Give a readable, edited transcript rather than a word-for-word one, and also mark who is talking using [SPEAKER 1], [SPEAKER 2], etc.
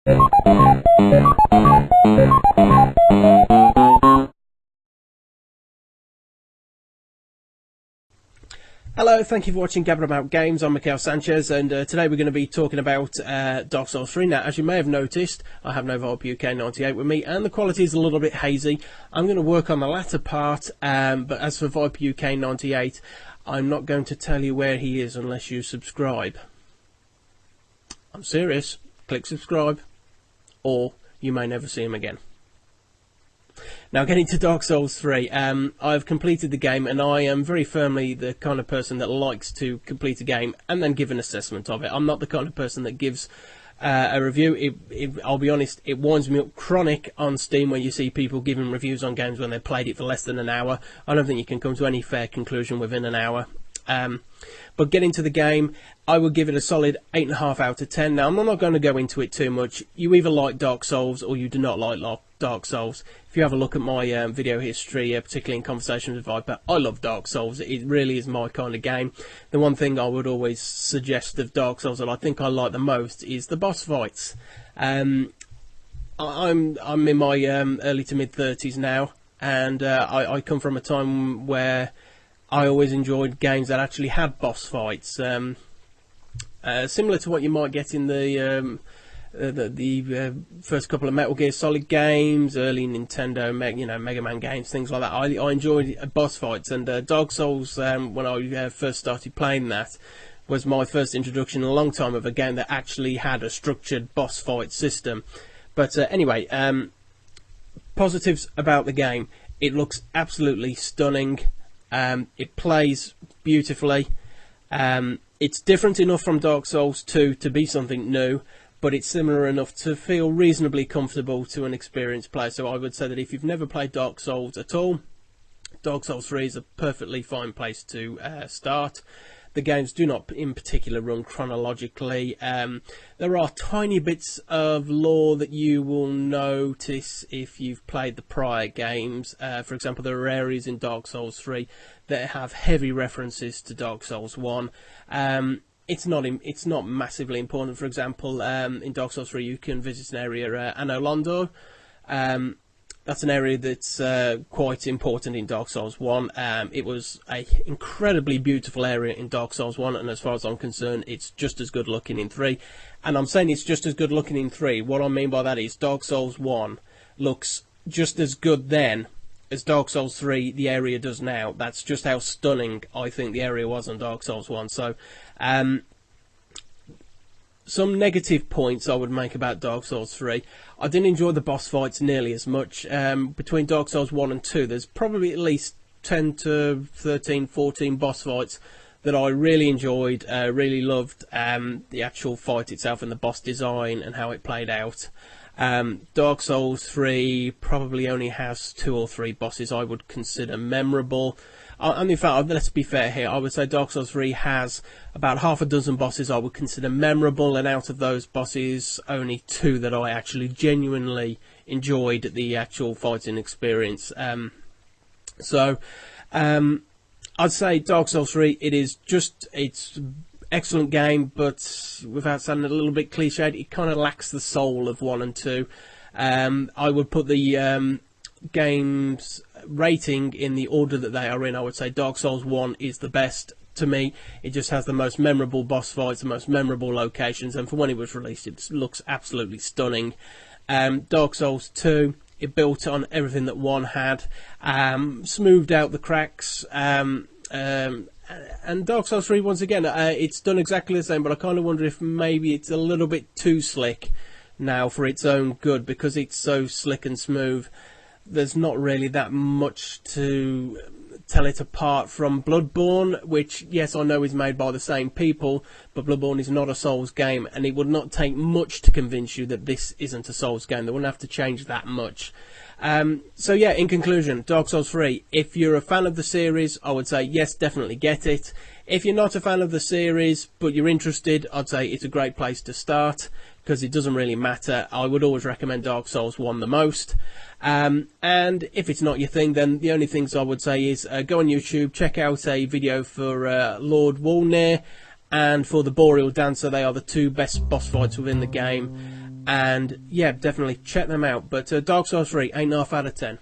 [SPEAKER 1] Hello, thank you for watching Gabbin About Games. I'm Miquel Sanchez, and today we're going to be talking about Dark Souls 3. Now, as you may have noticed, I have no Vibe UK 98 with me, and the quality is a little bit hazy. I'm going to work on the latter part, but as for Vibe UK 98, I'm not going to tell you where he is unless you subscribe. I'm serious. Click subscribe, or you may never see him again. Now, getting to Dark Souls 3, I've completed the game, and I am very firmly the kind of person that likes to complete a game and then give an assessment of it. I'm not the kind of person that gives a review. I'll be honest, it winds me up chronic on Steam when you see people giving reviews on games when they've played it for less than an hour. I don't think you can come to any fair conclusion within an hour. But getting to the game, I would give it a solid 8.5 out of 10. Now, I'm not going to go into it too much. You either like Dark Souls or you do not like Dark Souls. If you have a look at my video history, particularly in Conversations with Viper, I love Dark Souls. It really is my kind of game. The one thing I would always suggest of Dark Souls that I think I like the most is the boss fights. I'm in my early to mid 30s now, and I come from a time where I always enjoyed games that actually had boss fights, similar to what you might get in the first couple of Metal Gear Solid games, early Nintendo, Mega Man games, things like that. I enjoyed boss fights, and Dark Souls, when I first started playing that, was my first introduction in a long time of a game that actually had a structured boss fight system. But anyway, positives about the game: it looks absolutely stunning. It plays beautifully. It's different enough from Dark Souls 2 to be something new, but it's similar enough to feel reasonably comfortable to an experienced player. So I would say that if you've never played Dark Souls at all, Dark Souls 3 is a perfectly fine place to start. The games do not in particular run chronologically. There are tiny bits of lore that you will notice if you've played the prior games. For example, there are areas in Dark Souls 3 that have heavy references to Dark Souls 1. It's not massively important. For example, in Dark Souls 3 you can visit an area, Anno Londo. That's an area that's quite important in Dark Souls 1. It was an incredibly beautiful area in Dark Souls 1, and as far as I'm concerned, it's just as good looking in 3. And I'm saying it's just as good looking in 3. What I mean by that is Dark Souls 1 looks just as good then as Dark Souls 3 the area does now. That's just how stunning I think the area was on Dark Souls 1. So, some negative points I would make about Dark Souls 3. I didn't enjoy the boss fights nearly as much. Between Dark Souls 1 and 2, there's probably at least 10 to 13, 14 boss fights that I really enjoyed, really loved the actual fight itself and the boss design and how it played out. Dark Souls 3 probably only has 2 or 3 bosses I would consider memorable. And in fact, let's be fair here, I would say Dark Souls 3 has about half a dozen bosses I would consider memorable, and out of those bosses, only 2 that I actually genuinely enjoyed the actual fighting experience. I'd say Dark Souls 3, it's an excellent game, but without sounding a little bit cliched, it kind of lacks the soul of 1 and 2. I would put the game's rating in the order that they are in. I would say Dark Souls 1 is the best to me. It just has the most memorable boss fights, the most memorable locations, and for when it was released it looks absolutely stunning. Dark Souls 2, it built on everything that 1 had, smoothed out the cracks, and Dark Souls 3, once again, it's done exactly the same, but I kind of wonder if maybe it's a little bit too slick now for its own good, because it's so slick and smooth. There's not really that much to tell it apart from Bloodborne, which, yes, I know is made by the same people, but Bloodborne is not a Souls game, and it would not take much to convince you that this isn't a Souls game. They wouldn't have to change that much. So yeah, in conclusion, Dark Souls 3, if you're a fan of the series, I would say yes, definitely get it. If you're not a fan of the series, but you're interested, I'd say it's a great place to start, because it doesn't really matter. I would always recommend Dark Souls 1 the most. And if it's not your thing, then the only things I would say is go on YouTube, check out a video for Lord Wolnir and for the Boreal Dancer. They are the 2 best boss fights within the game. And yeah, definitely check them out. But Dark Souls 3, 8.5 out of 10.